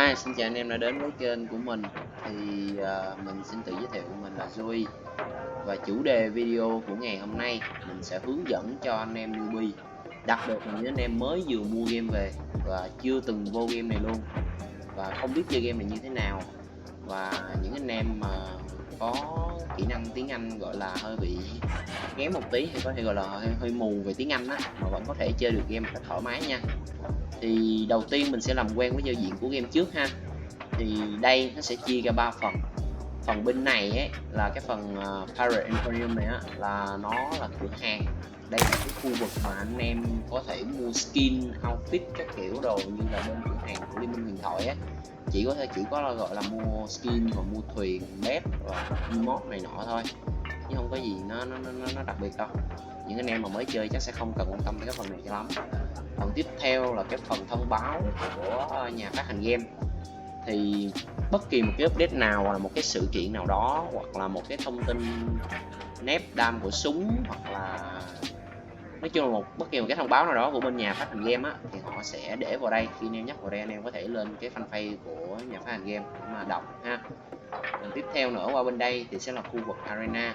Hi, xin chào anh em đã đến với kênh của mình. Thì mình xin tự giới thiệu mình là Joey. Và chủ đề video của ngày hôm nay mình sẽ hướng dẫn cho anh em newbie, đặc biệt là những anh em mới vừa mua game về và chưa từng vô game này luôn và không biết chơi game này như thế nào, và những anh em mà có kỹ năng tiếng Anh gọi là hơi bị kém một tí, hay có thể gọi là hơi mù về tiếng Anh á, mà vẫn có thể chơi được game một cách thoải mái nha. Thì đầu tiên mình sẽ làm quen với giao diện của game trước ha. Thì đây nó sẽ chia ra 3 phần. Phần bên này ấy là cái phần Pirate Emporium này á, là nó là cửa hàng. Đây là cái khu vực mà anh em có thể mua skin, outfit các kiểu đồ như là bên cửa hàng của Liên minh huyền thoại á. Chỉ có là gọi là mua skin và mua thuyền, bếp và emote này nọ thôi, chứ không có gì nó đặc biệt đâu. Những anh em mà mới chơi chắc sẽ không cần quan tâm tới cái phần này cho lắm. Phần tiếp theo là cái phần thông báo của nhà phát hành game. Thì bất kỳ một cái update nào, hoặc là một cái sự kiện nào đó, hoặc là một cái thông tin nép đam của súng, hoặc là nói chung là bất kỳ một cái thông báo nào đó của bên nhà phát hành game á, thì họ sẽ để vào đây. Khi anh em nhắc vào đây, anh em có thể lên cái fanpage của nhà phát hành game để mà đọc ha. Còn tiếp theo nữa, qua bên đây thì sẽ là khu vực arena.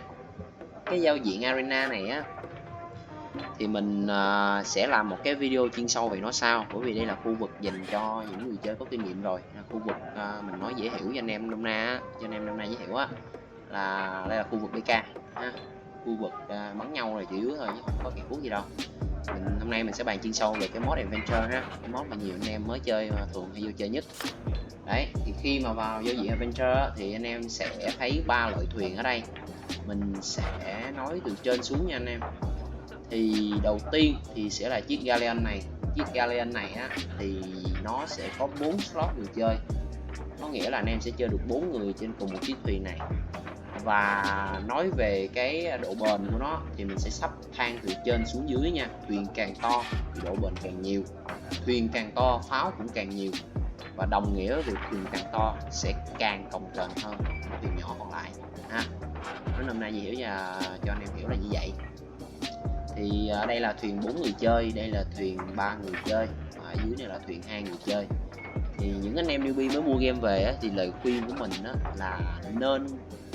Cái giao diện arena này á thì mình sẽ làm một cái video chuyên sâu về nó sau, bởi vì đây là khu vực dành cho những người chơi có kinh nghiệm rồi. Khu vực mình nói dễ hiểu cho anh em nôm na, dễ hiểu á, là đây là khu vực BK ha. Khu vực bắn nhau là chủ yếu thôi, chứ không có kẻ cuốc gì đâu. Hôm nay mình sẽ bàn chuyên sâu về cái mod adventure ha, cái mod mà nhiều anh em mới chơi mà thường hay vô chơi nhất. Đấy, thì khi mà vào giao diện adventure thì anh em sẽ thấy 3 loại thuyền ở đây. Mình sẽ nói từ trên xuống nha anh em. Thì đầu tiên thì sẽ là chiếc galleon này. Chiếc galleon này á thì nó sẽ có 4 slot người chơi, có nghĩa là anh em sẽ chơi được 4 người trên cùng một chiếc thuyền này. Và nói về cái độ bền của nó thì mình sẽ sắp thang từ trên xuống dưới nha. Thuyền càng to thì độ bền càng nhiều, thuyền càng to pháo cũng càng nhiều, và đồng nghĩa với việc thuyền càng to sẽ càng cồng kềnh hơn thuyền nhỏ còn lại ha. Nói nôm na gì hiểu cho anh em hiểu là như vậy. Thì đây là thuyền 4 người chơi, đây là thuyền 3 người chơi, và ở dưới này là thuyền 2 người chơi. Thì những anh em newbie mới mua game về á, thì lời khuyên của mình á, là nên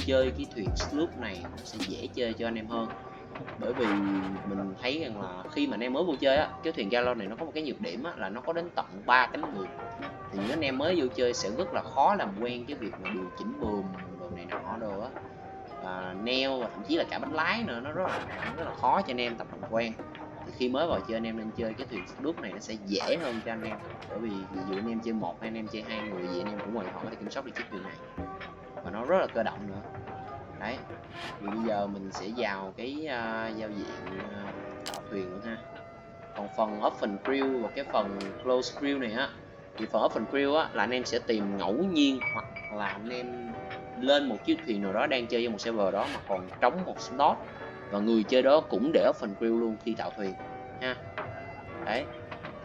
chơi cái thuyền sloop này, nó sẽ dễ chơi cho anh em hơn. Bởi vì mình thấy rằng là khi mà anh em mới vô chơi á, cái thuyền gallo này nó có một cái nhược điểm á, là nó có đến tận 3 cánh buồm. Thì những anh em mới vô chơi sẽ rất là khó làm quen cái việc mà điều chỉnh buồm đồ này nọ đồ á, neo và thậm chí là cả bánh lái nữa, nó rất là khó cho anh em tập làm quen. Thì khi mới vào chơi, anh em nên chơi cái thuyền sloop này, nó sẽ dễ hơn cho anh em. Bởi vì ví dụ anh em chơi một hay anh em chơi 2 người gì, anh em cũng hoàn toàn có thể kiểm soát được chiếc thuyền này, và nó rất là cơ động nữa. Đấy, thì bây giờ mình sẽ vào cái giao diện tạo thuyền nữa ha. Còn phần open crew và cái phần close crew này á, thì phần open crew á là anh em sẽ tìm ngẫu nhiên, hoặc là anh em lên một chiếc thuyền nào đó đang chơi trong một server đó mà còn trống một slot, và người chơi đó cũng để open crew luôn khi tạo thuyền ha. Đấy,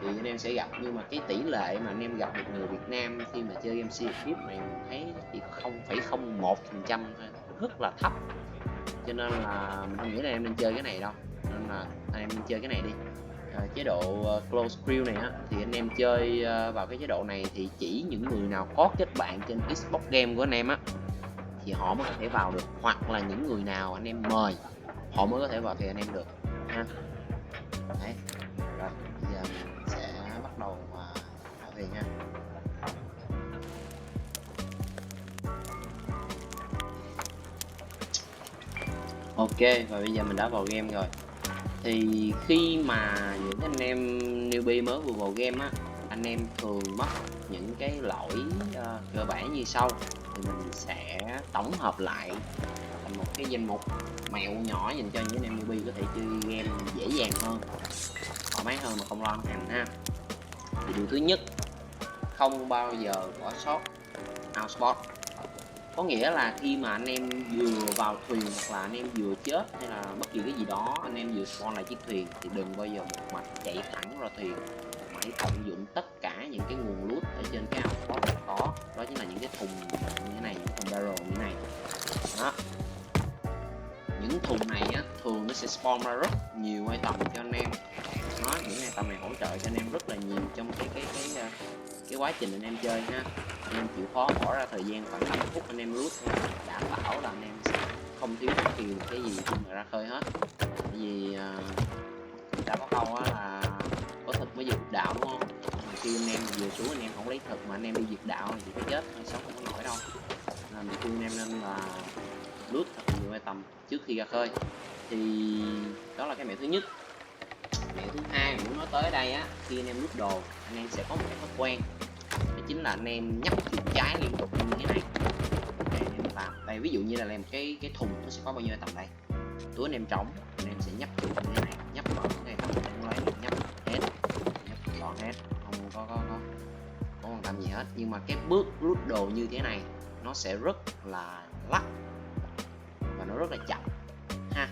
thì anh em sẽ gặp, nhưng mà cái tỷ lệ mà anh em gặp được người Việt Nam khi mà chơi game Sea of Thieves này mình thấy chỉ 0,01% thôi, rất là thấp. Cho nên là mình không nghĩ là em nên chơi cái này đâu, nên là anh em nên chơi cái này đi. Chế độ close crew này á, thì anh em chơi vào cái chế độ này thì chỉ những người nào có kết bạn trên Xbox game của anh em á thì họ mới có thể vào được, hoặc là những người nào anh em mời họ mới có thể vào thì anh em được ha. Đấy, rồi bây giờ mình sẽ bắt đầu tạo thuyền ha. Ok, và bây giờ mình đã vào game rồi. Thì khi mà những anh em newbie mới vừa vào game á, anh em thường mắc những cái lỗi cơ bản như sau. Thì mình sẽ tổng hợp lại thành một cái danh mục mẹo nhỏ dành cho những anh em newbie có thể chơi game dễ dàng hơn, thoải mái hơn mà không lo ăn hành ha. Thì điều thứ nhất, không bao giờ bỏ sót outspot. Có nghĩa là khi mà anh em vừa vào thuyền, hoặc là anh em vừa chết, hay là bất kỳ cái gì đó, anh em vừa spawn lại chiếc thuyền, thì đừng bao giờ một mạch chạy thẳng ra thuyền, mà hãy tận dụng tất cả những cái nguồn loot ở trên cái outspot có. Đó chính là những cái thùng như thế này, những thùng barrel như thế này đó. Những thùng này á, thường nó sẽ spawn ra rất nhiều item cho anh em. Đó, những item này hỗ trợ cho anh em rất là nhiều trong cái quá trình anh em chơi ha. anh em chịu khó bỏ ra thời gian khoảng 5 phút anh em lướt nha, đảm bảo là anh em sẽ không thiếu bất kỳ một cái gì khi mà ra khơi hết. Bởi vì người ta có câu á là có thực mới diệt đạo, đúng không? Mà khi anh em vừa xuống anh em không lấy thực mà anh em đi diệt đạo thì phải chết, sống không có nổi đâu. Nên mình khuyên anh em nên là lướt thật nhiều tầm trước khi ra khơi. Thì đó là cái mẹo thứ nhất. Mẹo thứ hai mình muốn nói tới đây á, khi anh em lướt đồ anh em sẽ có một cái thói quen, đó chính là anh em nhấp chuột trái liên tục như thế này. Để anh em làm đây, ví dụ như là làm cái thùng nó sẽ có bao nhiêu tầm đây, túi anh em trống anh em sẽ nhấp chuột như thế này, nhấp vào cái này anh lấy nhấp hết, nhấp gọn hết, không có quan tâm gì hết. Nhưng mà cái bước rút đồ như thế này nó sẽ rất là lắc và nó rất là chậm ha.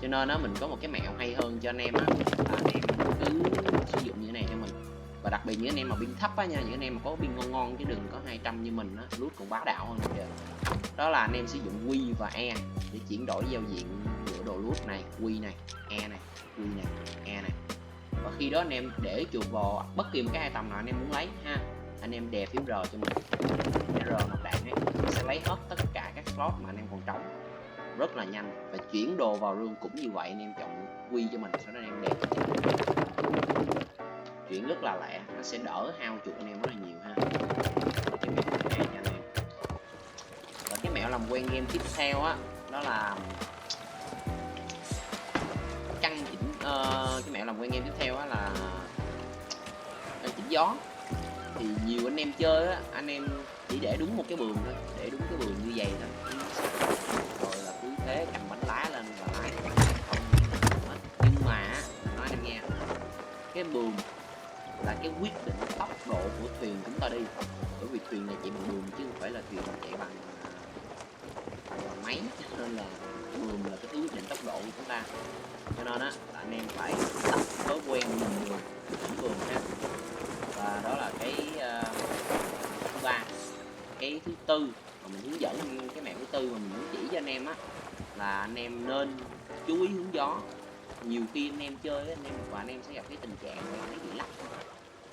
Cho nên đó mình có một cái mẹo hay hơn cho anh em á, là anh em cứ sử dụng như thế này cho mình. Và đặc biệt những anh em mà pin thấp á nha, những anh em mà có pin ngon chứ đừng có 200 như mình á, lút còn bá đạo hơn kìa. Đó là anh em sử dụng Q và E để chuyển đổi giao diện giữa đồ lút này, Q này, E này, Q này, E này. Và khi đó anh em để chuột vào bất kỳ một cái item nào anh em muốn lấy ha, anh em đè phím R cho mình, R một đạn ấy, nó sẽ lấy hết tất cả các slot mà anh em còn trống rất là nhanh. Và chuyển đồ vào rương cũng như vậy, anh em chọn Q cho mình, sau đó anh em đè chuyển rất là lẹ, nó sẽ đỡ hao chuột anh em rất là nhiều ha. Cái mẹo thứ hai cho anh em. Và cái mẹo làm quen game tiếp theo á, đó là căn chỉnh cái mẹo làm quen game tiếp theo á là căn chỉnh gió. Thì nhiều anh em chơi á, anh em chỉ để đúng một cái bườn thôi, để đúng cái bườn như vậy thôi, rồi là cứ thế cầm bánh lái lên và lái không hết. Nhưng mà nói anh em nghe, cái bườn là cái quyết định tốc độ của thuyền chúng ta đi. Bởi vì thuyền này chạy bằng bườn chứ không phải là thuyền chạy bằng máy, nên là bườn là cái thứ quyết định tốc độ của chúng ta. Cho nên á là anh em phải tập thói quen nhìn bườn ha. Và đó là cái thứ ba. Cái thứ tư mà mình hướng dẫn, cái mẹo thứ tư mà mình muốn chỉ cho anh em á, là anh em nên chú ý hướng gió. Nhiều khi anh em chơi anh em và anh em sẽ gặp cái tình trạng là máy bị lắc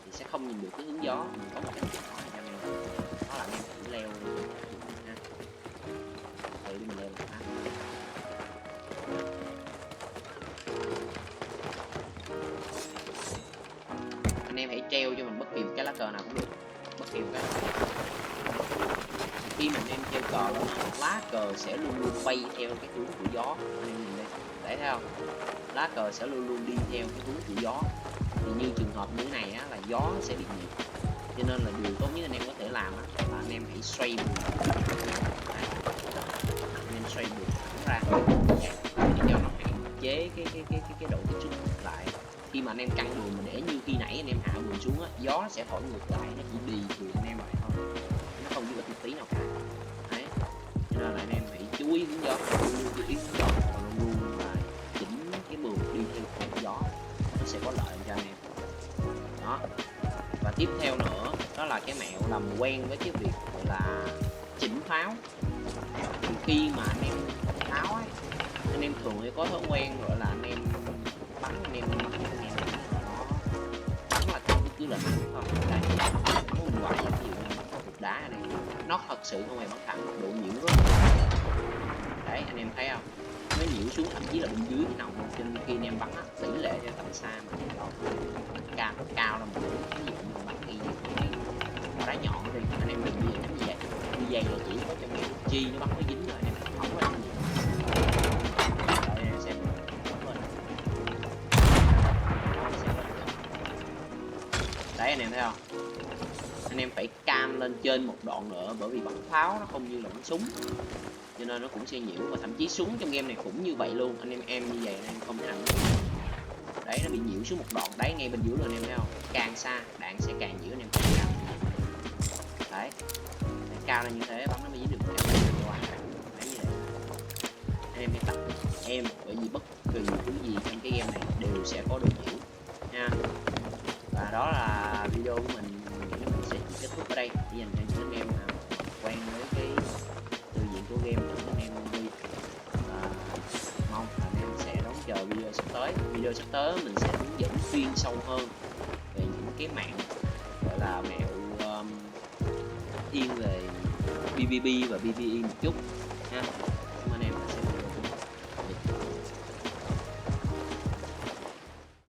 thì sẽ không nhìn được cái hướng gió. Mình có một cái điện thoại cho anh em, đó là anh em thử leo ha, thử đi mình leo ha. Anh em hãy treo cho mình bất kỳ một cái lá cờ nào cũng được, bất kỳ một cái. Khi mà anh em treo cờ lên, lá cờ sẽ luôn luôn bay theo cái hướng của gió. Anh em nhìn đây, để thấy không? Lá cờ sẽ luôn luôn đi theo cái hướng của gió. Thì như trường hợp như thế này á, là gió sẽ bị nhiều. Cho nên là điều tốt nhất anh em có thể làm á, là anh em hãy xoay bườn. Anh em xoay bườn ra để cho nó hạn chế cái độ tiếp xúc lại. Khi mà anh em căng bườn mà để như khi nãy anh em hạ bườn xuống á, gió sẽ thổi ngược lại, nó chỉ đi từ anh em lại thôi, nó không giúp ích một tí nào cả. Đấy, cho nên là anh em hãy chú ý hướng gió, luôn luôn chú ý hướng gió, luôn luôn là chỉnh cái bườn đi theo hướng gió, nó sẽ có lợi cho anh em. Đó. Và tiếp theo nữa, đó là cái mẹo làm quen với cái việc gọi là chỉnh pháo. Thì khi mà anh em pháo ấy, anh em thường hay có thói quen gọi là anh em bắn, anh em nó bắn là cứ là thẳng không. Đây, có mình gọi ví dụ như bắn cục đá này, nó thật sự không hề bắn thẳng, độ nhiễu rất là. Đấy, anh em thấy không? Nó nhiễu xuống thậm chí là bên dưới cái nòng, cho nên khi anh em bắn á, tỷ lệ cho tầm xa mà cao là một ví dụ như bắn cái đá nhọn đi, anh em đừng như vậy. Như vậy là chỉ có trong game chi nó bắn nó dính thôi, anh em không có làm gì. Rồi em xem đấy, anh em thấy không? Anh em phải cam lên trên một đoạn nữa, bởi vì bắn pháo nó không như là bắn súng, cho nên nó cũng sẽ nhiễu. Và thậm chí súng trong game này cũng như vậy luôn. Anh em như vậy anh em không thể nào đấy, nó bị nhiễu xuống một đoạn đấy ngay bên dưới rồi, anh em thấy không? Càng xa đạn sẽ càng nhiễu, anh em càng cao. Đấy, cao lên như thế bắn nó mới dính được cao. Đấy, như vậy anh em hãy tập em, bởi vì bất kỳ thứ gì trong cái game này đều sẽ có độ nhiễu nha. Và đó là video của mình nghĩ mình sẽ kết thúc ở đây để dành cho những anh em nào quen với cái từ diện của game của anh em đi. Và mong là anh em sẽ đón chờ video sắp tới. Video sắp tới mình sẽ hướng dẫn chuyên sâu hơn về những cái mẹo gọi là mẹo thiên về PvP và PvE một chút ha.